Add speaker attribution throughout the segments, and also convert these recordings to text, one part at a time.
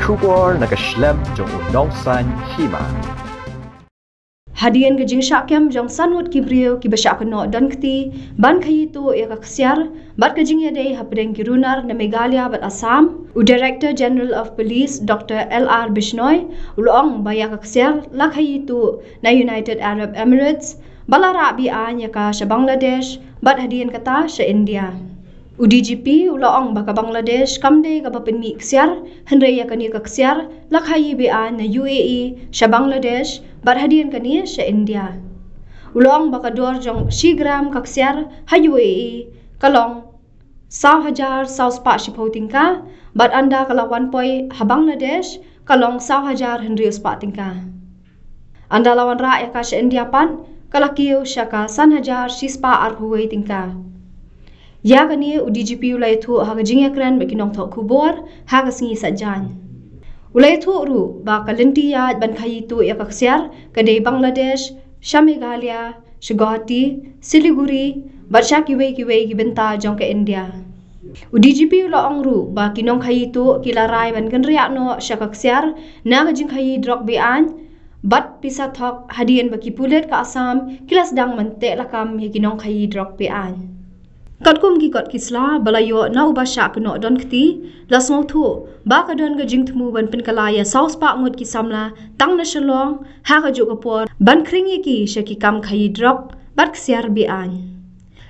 Speaker 1: kubor nakaslem jong udongsan Hima.
Speaker 2: Hadian ke jing syakem jong sanwat kibriyo ki basyak no dan kti ban Khaïi tu ya ka Ksiar bat ke jing ya dei hapdeng ki runar na Meghalaya bat Assam u Director General of Police Dr. LR Bishnoi ulong ba ya ka Ksiar la Khaïi tu na United Arab Emirates balara bi an ya ka sha Bangladesh bat hadian kata sha India. U DGP ulong ba ka Bangladesh kamde ka bapenmi Ksiar henre ya kani ka Ksiar la Khaïi bi an na UAE sha Bangladesh bat hadian kani sha India. Ulong ba ka dor jong shigram ka Ksiar ha UAE kalong 1,000 spa shiphoting ka bat anda kala 1 ha Bangladesh kalong 1,000 henre spa tingka. Anda lawan ra ya ka sha India pan kala kiyo sha ka 1,000 spa arhuwei tingka. Ya kani u DGP ulai thu ha jing ekran ba kinong tho kubor ha ka singi sajan. Ulai thu ru ba ka lentiya ban Khaïi tu ya ka Ksiar ka dei Bangladesh, sha Meghalaya, sha Guwahati, Siliguri, ba sha kiwei ki benta jong ka India. U DGP ulong ru ba kinong Khaïi tu kilarai ban kan riak no sha ka Ksiar na ka jing Khaïi Drok be an bat pisa thok hadian ba ki pulet ka Assam kilas dang mante lakam ya kinong Khaïi Drok be an. Katkum ki kot kisla balayo na uba syak no don kti lasmo thu ba ka don ga jing Thmu ban penkalaya South Park Ngut ki Samla tang na Shillong ha ka ju kapor ban Khring ki shaki kam Khaïi Drok bat Ksiar bi an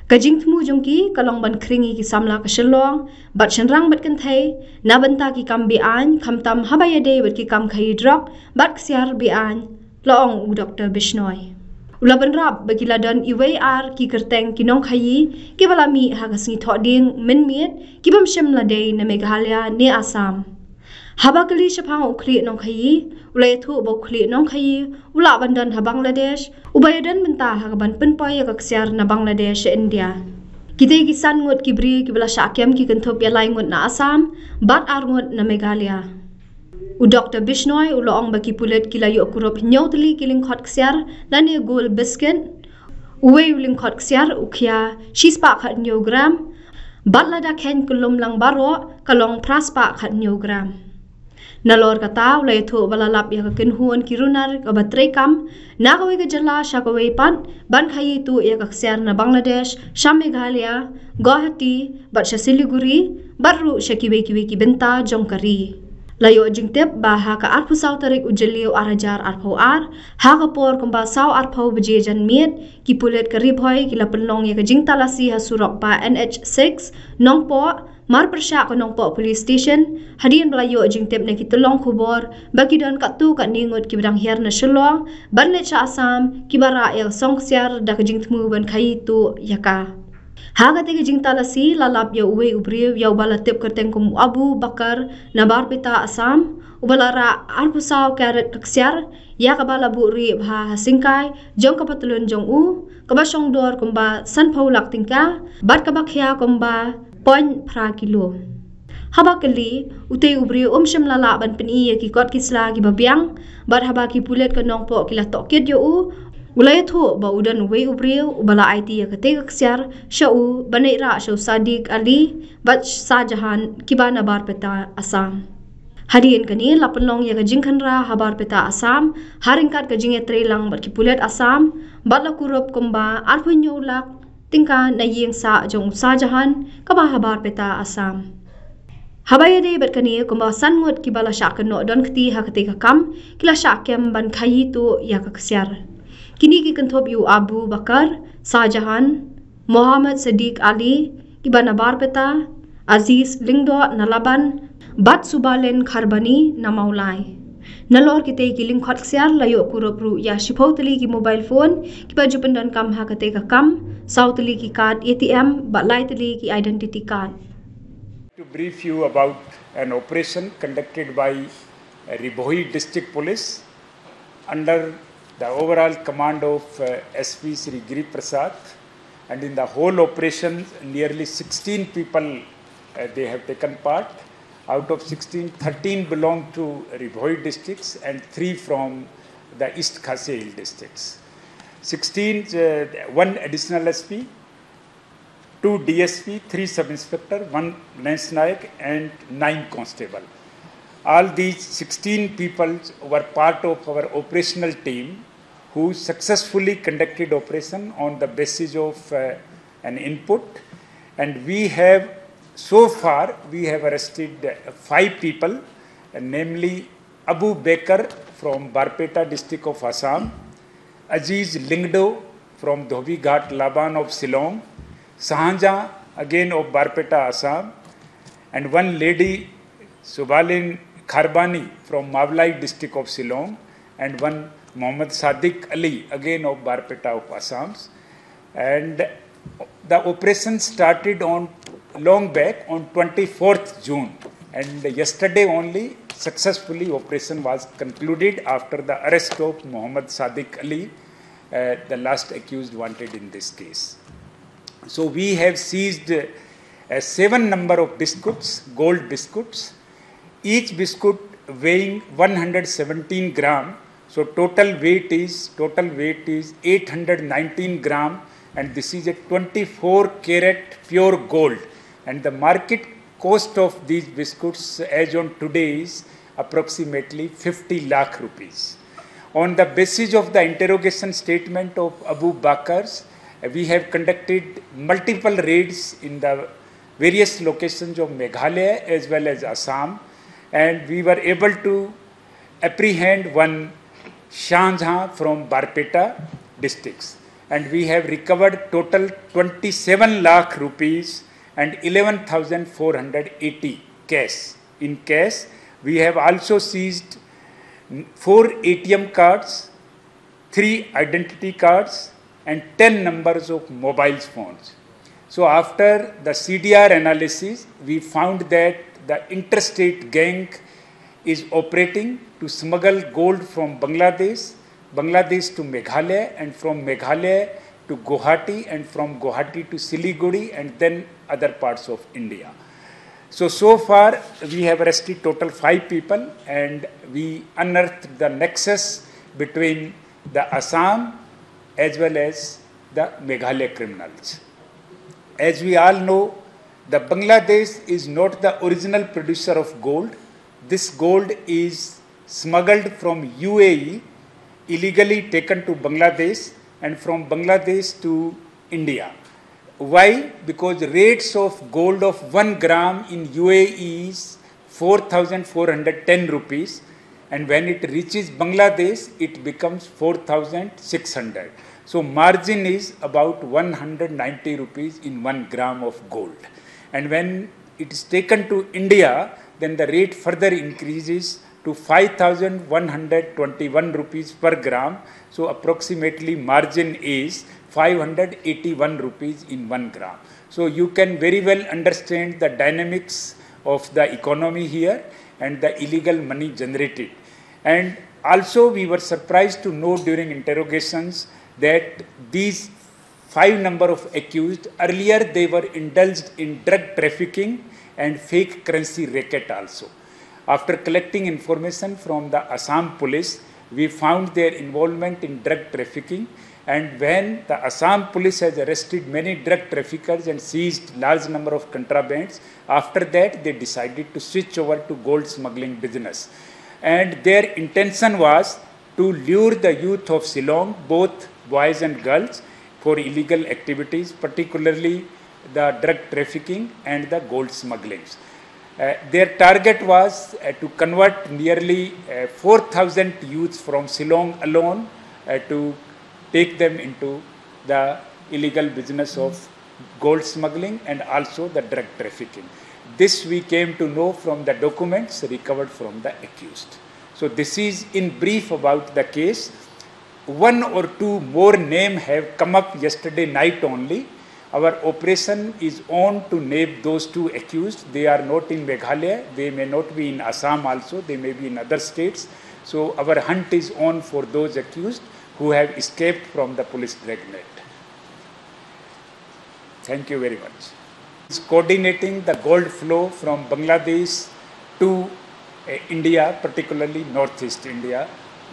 Speaker 2: ka jing Thmu jong ki kalong ban Khring ki Samla ka Shillong bat shenrang bat kan thai na banta ki kam bi an kham tam habaya de bat ki kam Khaïi Drok bat Ksiar bi an laong u Dr. Bishnoi ulaban rab bagi ladan IWR ki kerteng kinong Khaïi ki balami ha ka singi thok ding min miet ki bam shem la dei na Meghalaya ne Assam haba kali shapang ukli nong Khaïi ulai thu bo khli nong Khaïi ula bandan ha Bangladesh ubayadan benta ha ban penpoy ka Ksiar na Bangladesh India kite ki san ngut ki bri ki bala syakem ki kenthop ya lai ngut na Assam bat ar ngut na Meghalaya. U Dr. Bishnoi ulong baki pulet kilayo kurup nyotli kiling khot Ksiar lani gol biscuit uwe uling khot Ksiar ukhya shispa khat nyogram batla da khen kulum lang baro kalong praspa khat nyogram nalor kata ulai thu balalap ya ken huon kirunar ka batre kam na kawe ka jala sha kawe pan ban Khaïi tu ya ka Ksiar na Bangladesh sha Meghalaya Guwahati bat sha Siliguri baru sha kiwe ki benta jongkari layo jingtep ba ha ka arpu saw tarik ujeliu arajar arpau ar ha ka por kumba saw arpau beje jan miet ki pulet ka ribhoy ki la penlong ya ka jingtalasi ha surok pa NH6 nongpo mar persya ka nongpo police station hadian balayo jingtep na ki tulong kubor bagi don ka tu ka ningut ki bidang her na Shillong ban le cha Assam ki bara ya song Ksiar da ka jing Thmu ban Khaïi tu ya ka Haga tege jing talasi lalap ya uwe ubriu ya ubala tip kerteng kum Abu Bakar na barpita Assam ubalara arpusaw karet Ksiar ya kabala buri bha hasingkai jong kapatulun jong u kabasong dor kumba san paulak tingka bat kabakhya kumba point pra kilo haba kali utei ubriu shim lala ban peni ya ki kot kisla ki babiang bat haba ki pulet ka nongpo kila tokit yo u ulai thu ba udan we ubriu ubala IT ya kate Ksiar shau banai ra shau Sadiq Ali bat Sajahan kibana bar peta Assam hadian kani lapelong ya gajing khanra habar peta Assam haringkat gajing etre lang bat kipulet Assam bat la kurup kumba arpunyo lak tingka na yeng sa jong Sajahan kaba habar peta Assam habaya de bat kani kumba sanmut kibala syakan no don kti ha kate ka kam kila syakem ban Khaïi tu ya ka Ksiar kini ki kenthop yu Abu Bakar, Sajahan, Muhammad Sadiq Ali, kibana barpeta, Aziz Lingdo Nalaban, Bat Subalen Kharbani na Maulai. Nalor kite ki ling khot Ksiar layo kuropru ya shipotli ki mobile phone, kiba jupendan kam ha kate ka kam, sautli ki card ATM, bat laitli ki identity card.
Speaker 3: To brief you about an operation conducted by Ribhoi District Police under the overall command of SP Sri Giri Prasad, and in the whole operation nearly 16 people they have taken part. Out of 16, 13 belong to Ribhoi districts and 3 from the East Khasi Hill districts. 1 additional SP, 2 DSP, 3 sub-inspector, 1 lance naik and 9 constable. All these 16 people were part of our operational team who successfully conducted operation on the basis of an input. And we have, so far, we have arrested 5 people, namely Abu Bakr from Barpeta district of Assam, Aziz Lingdo from Dhobi Ghat Laban of Shillong, Sahanja again of Barpeta, Assam, and one lady, Subalin Kharbani from Mawlai district of Shillong, and one Muhammad Sadiq Ali again of Barpeta of Assam. And the operation started on long back on 24th June, and yesterday only successfully operation was concluded after the arrest of Muhammad Sadiq Ali, the last accused wanted in this case. So we have seized 7 number of biscuits, gold biscuits, each biscuit weighing 117 gram. So total weight is 819 gram, and this is a 24 carat pure gold. And the market cost of these biscuits as on today is approximately 50 lakh rupees. On the basis of the interrogation statement of Abu Bakr's, we have conducted multiple raids in the various locations of Meghalaya as well as Assam, and we were able to apprehend one Shanjha from Barpeta districts, and we have recovered total 27 lakh rupees and 11,480 cash. In cash, we have also seized 4 ATM cards, 3 identity cards, and 10 numbers of mobile phones. So after the CDR analysis, we found that the interstate gang is operating to smuggle gold from Bangladesh to Meghalaya, and from Meghalaya to Guwahati, and from Guwahati to Siliguri, and then other parts of India. So far we have arrested total 5 people, and we unearthed the nexus between the Assam as well as the Meghalaya criminals. As we all know, the Bangladesh is not the original producer of gold. This gold is smuggled from UAE, illegally taken to Bangladesh, and from Bangladesh to India. Why? Because rates of gold of 1 gram in UAE is 4,410 rupees, and when it reaches Bangladesh, it becomes 4,600. So margin is about 190 rupees in 1 gram of gold. And when it is taken to India, then the rate further increases to 5,121 rupees per gram. So approximately margin is 581 rupees in 1 gram. So you can very well understand the dynamics of the economy here and the illegal money generated. And also we were surprised to know during interrogations that these 5 number of accused, earlier they were indulged in drug trafficking and fake currency racket also. After collecting information from the Assam police, we found their involvement in drug trafficking, and when the Assam police has arrested many drug traffickers and seized large number of contrabands, after that they decided to switch over to gold smuggling business. And their intention was to lure the youth of Shillong, both boys and girls, for illegal activities, particularly the drug trafficking and the gold smuggling. Their target was to convert nearly 4,000 youths from Shillong alone to take them into the illegal business of gold smuggling and also the drug trafficking. This we came to know from the documents recovered from the accused. So this is in brief about the case. 1 or 2 more names have come up yesterday night only. Our operation is on to name those 2 accused. They are not in Meghalaya. They may not be in Assam also. They may be in other states. So our hunt is on for those accused who have escaped from the police dragnet. Thank you very much. It's coordinating the gold flow from Bangladesh to India, particularly Northeast India,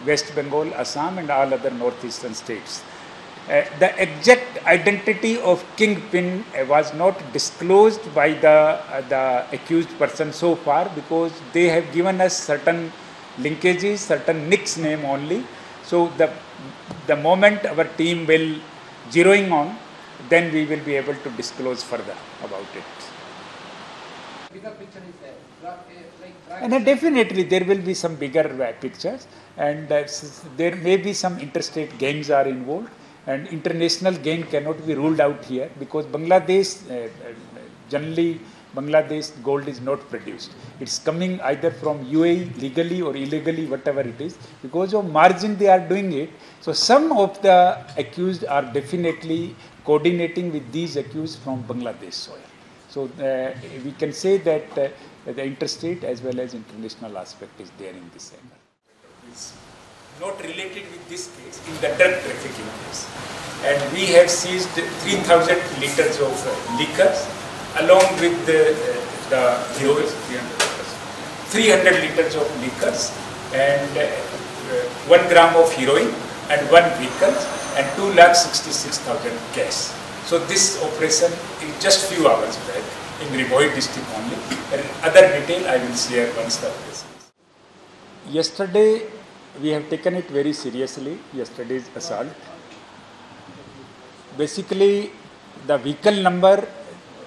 Speaker 3: West Bengal, Assam, and all other northeastern states. The exact identity of kingpin was not disclosed by the accused person so far, because they have given us certain linkages, certain nickname only. So the moment our team will zeroing on, then we will be able to disclose further about it.
Speaker 4: Bigger picture is there.
Speaker 3: And definitely there will be some bigger pictures, and there may be some interstate gangs are involved, and international gang cannot be ruled out here, because Bangladesh, generally Bangladesh gold is not produced. It's coming either from UAE legally or illegally, whatever it is. Because of margin they are doing it. So some of the accused are definitely coordinating with these accused from Bangladesh soil. So we can say that the interstate as well as international aspect is there in this angle. It's not related with this case, in the drug trafficking case. And we have seized 3,000 liters of liquors along with the heroin, 300 liters of liquors and 1 gram of heroin and 1 vehicle and 2,66,000 cash. So this operation in just few hours back in Riboi district only. And other detail I will share once the operation is. Yesterday we have taken it very seriously, yesterday's assault. Basically the vehicle number,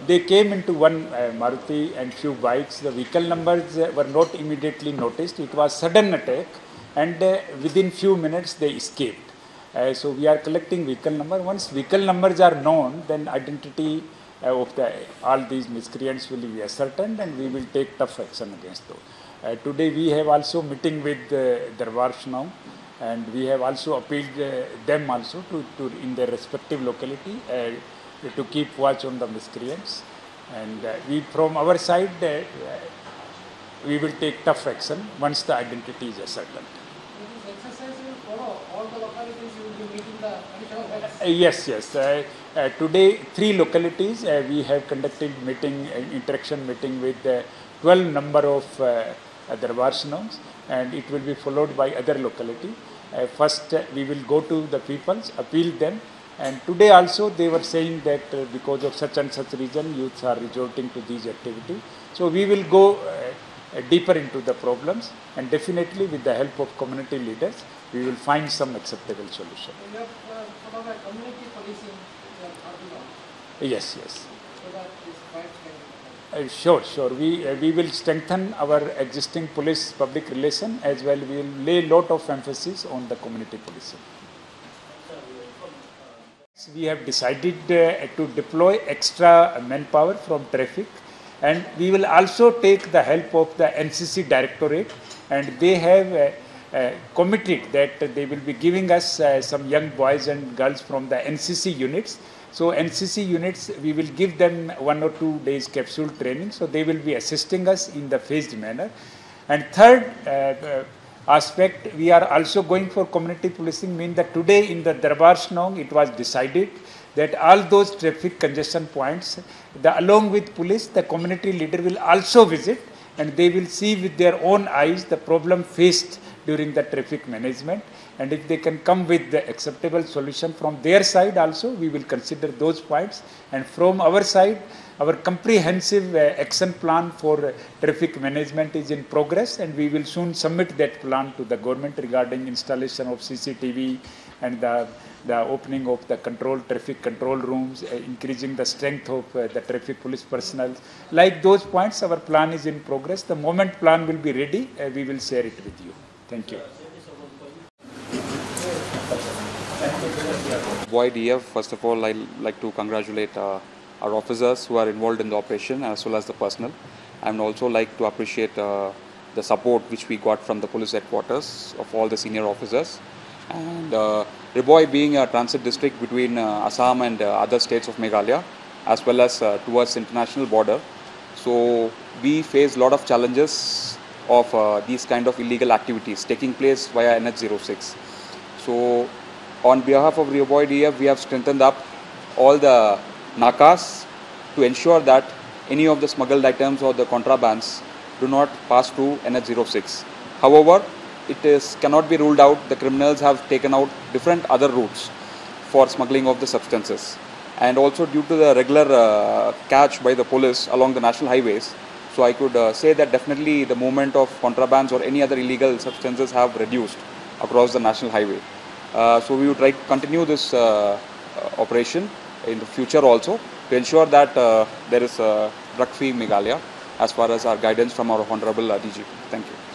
Speaker 3: they came into one Maruti and few bikes. The vehicle numbers were not immediately noticed. It was sudden attack, and within few minutes they escaped. So we are collecting vehicle number. Once vehicle numbers are known, then identity of all these miscreants will be ascertained, and we will take tough action against those. Today we have also meeting with Darbar Shillong, and we have also appealed them also to in their respective locality to keep watch on the miscreants, and we from our side we will take tough action once the identity is ascertained.
Speaker 4: This exercise will follow all the localities you will be meeting the
Speaker 3: Yes. Today 3 localities we have conducted meeting, interaction meeting with 12 number of Darbar Shillongs, and it will be followed by other locality. First we will go to the peoples, appeal them. And today also they were saying that because of such and such reason youths are resorting to these activities. So we will go deeper into the problems, and definitely with the help of community leaders we will find some acceptable solution.
Speaker 4: You have sort of a community policing
Speaker 3: Yes.
Speaker 4: so that this fight can
Speaker 3: Sure. We will strengthen our existing police public relation, as well we will lay lot of emphasis on the community policing. We have decided to deploy extra manpower from traffic, and we will also take the help of the NCC Directorate, and they have committed that they will be giving us some young boys and girls from the NCC units. So NCC units, we will give them 1 or 2 days capsule training, so they will be assisting us in the phased manner. And third aspect, we are also going for community policing, mean that today in the Darbar Shillong it was decided that all those traffic congestion points, along with police, the community leader will also visit, and they will see with their own eyes the problem faced during the traffic management, and if they can come with the acceptable solution from their side also, we will consider those points. And from our side, our comprehensive action plan for traffic management is in progress, and we will soon submit that plan to the government regarding installation of CCTV and the opening of the traffic control rooms, increasing the strength of the traffic police personnel. Like those points, our plan is in progress. The moment plan will be ready, we will share it with you. Thank you.
Speaker 5: DF, first of all, I'd like to congratulate our officers who are involved in the operation, as well as the personnel. I would also like to appreciate the support which we got from the police headquarters of all the senior officers. And Riboi being a transit district between Assam and other states of Meghalaya, as well as towards international border. So we face a lot of challenges of these kind of illegal activities taking place via NH06. So on behalf of Riboi DF, we have strengthened up all the nakas to ensure that any of the smuggled items or the contrabands do not pass through NH06. However, it cannot be ruled out. The criminals have taken out different other routes for smuggling of the substances. And also due to the regular catch by the police along the national highways, so I could say that definitely the movement of contrabands or any other illegal substances have reduced across the national highway. So we would try to continue this operation in the future also to ensure that there is drug-free Meghalaya as far as our guidance from our Honorable DG. Thank you.